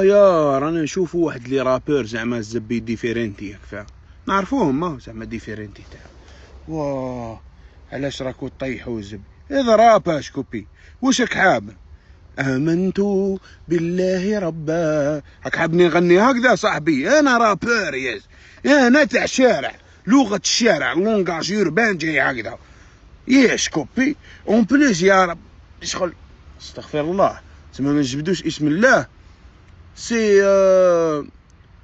يا رانا نشوفوا واحد لي رابور زعما الزبي ديفيرنتي فاهم، نعرفوهم ما زعما ديفيرنتي تاع واه. علاش راكو طيحوا الزبي؟ هذا راباش كوبي. واش راك حاب؟ امنت بالله ربا. راك حابني نغني هكذا صاحبي؟ انا رابور ياس، انا تاع الشارع، لغه الشارع، لونغاج يوربان جاي هكذا ياش كوبي. اون بليس يا رب شغل استغفر الله تما ما نجبدوش اسم الله.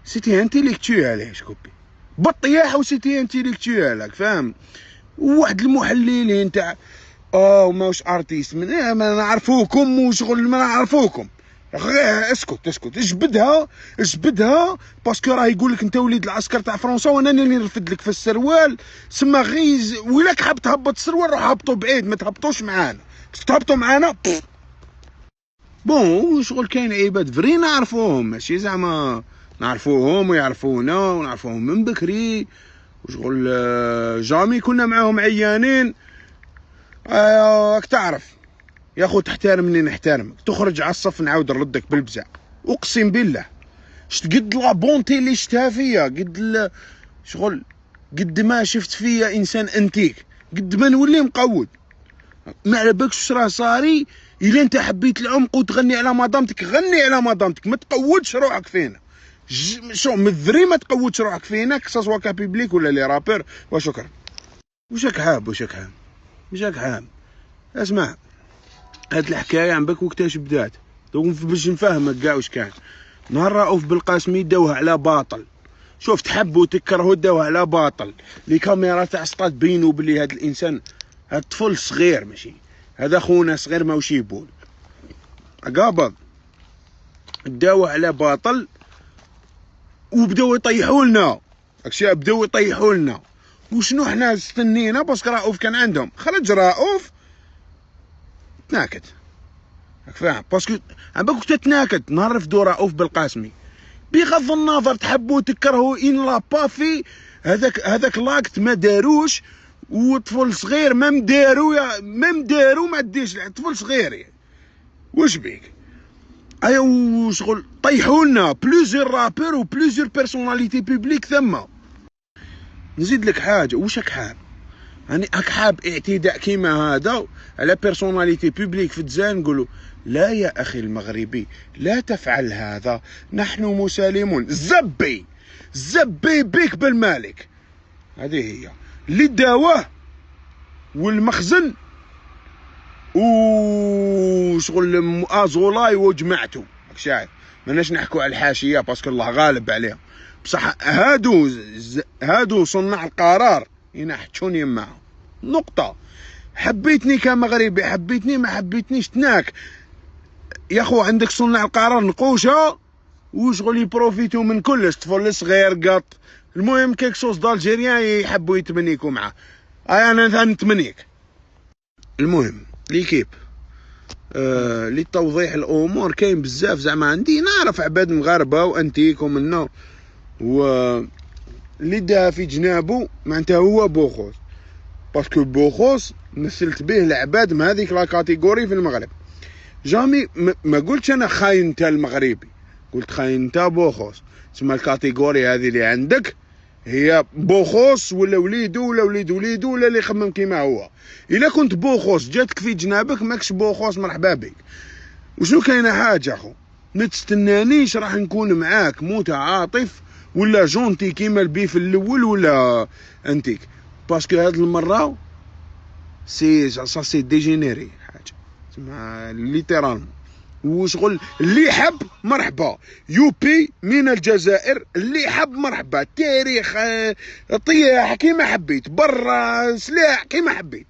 سيتي انتيليكتوال ياش كوبي، بالطياح وسيتي انتيليكتوال راك فاهم. واحد المحللين تاع ماوش ارتيست من ما نعرفوكم وشغل ما نعرفوكم. اسكت اجبدها باسكو راه يقول لك انت وليد العسكر تاع فرنسا وانا اللي نرفد لك في السروال. سما غيز ويلاك حاب تهبط السروال روح هبطوا بعيد، ما تهبطوش معانا. بس تهبطوا معانا بون شغل كاين عباد فري نعرفوهم، ماشي زعما نعرفوهم ويعرفونا ونعرفوهم من بكري وشغل جامي كنا معاهم عيانين. راك تعرف يا خو تحترمني نحترمك، تخرج على الصف نعاود نردك بالبزع. اقسم بالله شت قد لا بونتي اللي شفتها فيا، قد شغل قد ما شفت فيا انسان انتيك، قد ما نولي مقود. ما على بالكش راه صاري. الا انت حبيت العمق وتغني على مدامتك غني على مدامتك، ما تقودش روحك فينا. شو مذري ما تقودش روحك فينا كسوا كابيبليك ولا لي رابور. وشكرا. وشك حاب اسمع، هاد الحكايه عن بك وقتاش بدات باش نفهمك كاع واش كان. نهار رؤوف بالقاسمي داوها على باطل. شوف تحبوا تكرهوا داوها على باطل. لي كاميرا تاع سطات بينوا بلي هاد الانسان هاد طفل صغير، ماشي هذا خونا صغير ماوش يبول قابض. داوه على باطل وبداو يطيحوا لنا داكشي، بداو يطيحوا لنا. وشنو حنا استنينا باسكو رؤوف كان عندهم. خرج رؤوف تناكد راك فاهم، باسكو عباك تتناكد نهار رفدوا رؤوف بالقاسمي. بغض النظر تحبوا تكرهوا ان لا بافي هذاك لاكت ما داروش، وطفل صغير ما مدارو ما ديش طفل صغير يعني. واش بيك؟ ايا وشغل طيحوا لنا بلوزيور رابور وبلوزيور بيرسوناليتي بوبليك ثما. نزيد لك حاجه، واش راك حاب؟ يعني راك حاب اعتداء كيما هذا على بيرسوناليتي بوبليك في الجزائر؟ نقولوا لا يا اخي المغربي لا تفعل هذا، نحن مسالمون. زبي بيك بالمالك. هذه هي اللي داواه والمخزن وشغل ازولاي وجمعته. راك شايف ماناش نحكوا على الحاشيه باسكو الله غالب عليهم، بصح هادو صناع القرار ينحتشون يماهم نقطه. حبيتني كمغربي حبيتني، ما حبيتنيش تناك يا خو. عندك صناع القرار نقوشه وشغل يبروفيتو من كلش، طفل صغير قط. المهم كيك صوص دالجيريان يحبوا يتمنيكوا معاه. انا نتمنيك. المهم ليكيب لتوضيح الامور كاين بزاف زعما عندي نعرف عباد مغاربه وانتيك ومنا اللي دا في جنابو معناتها هو بوخوس، باسكو بوخوس مثلت به العباد من هذيك لا كاتيجوري في المغرب. جامي ما قلتش انا خاين تاع المغربي، قلت خاين تاع بوخوس. تسمى الكاتيجوري هذه اللي عندك هي بوخوس ولا وليدو ولا وليد وليدو ولا اللي يخمم كيما هو. الا كنت بوخوس جاتك في جنابك ماكش بوخوس مرحبا بك. وشنو كاينه حاجه اخو، ما تستنانيش راح نكون معاك متعاطف ولا جونتي كيما البيف الاول ولا انتيك، باسكو هاد المره سي ديجينيري حاجه تسمى ليترالمون. وشغل اللي حب مرحبا. يوبي من الجزائر اللي حب مرحبا. تاريخ طياح كيما حبيت، برا سلاح كيما حبيت.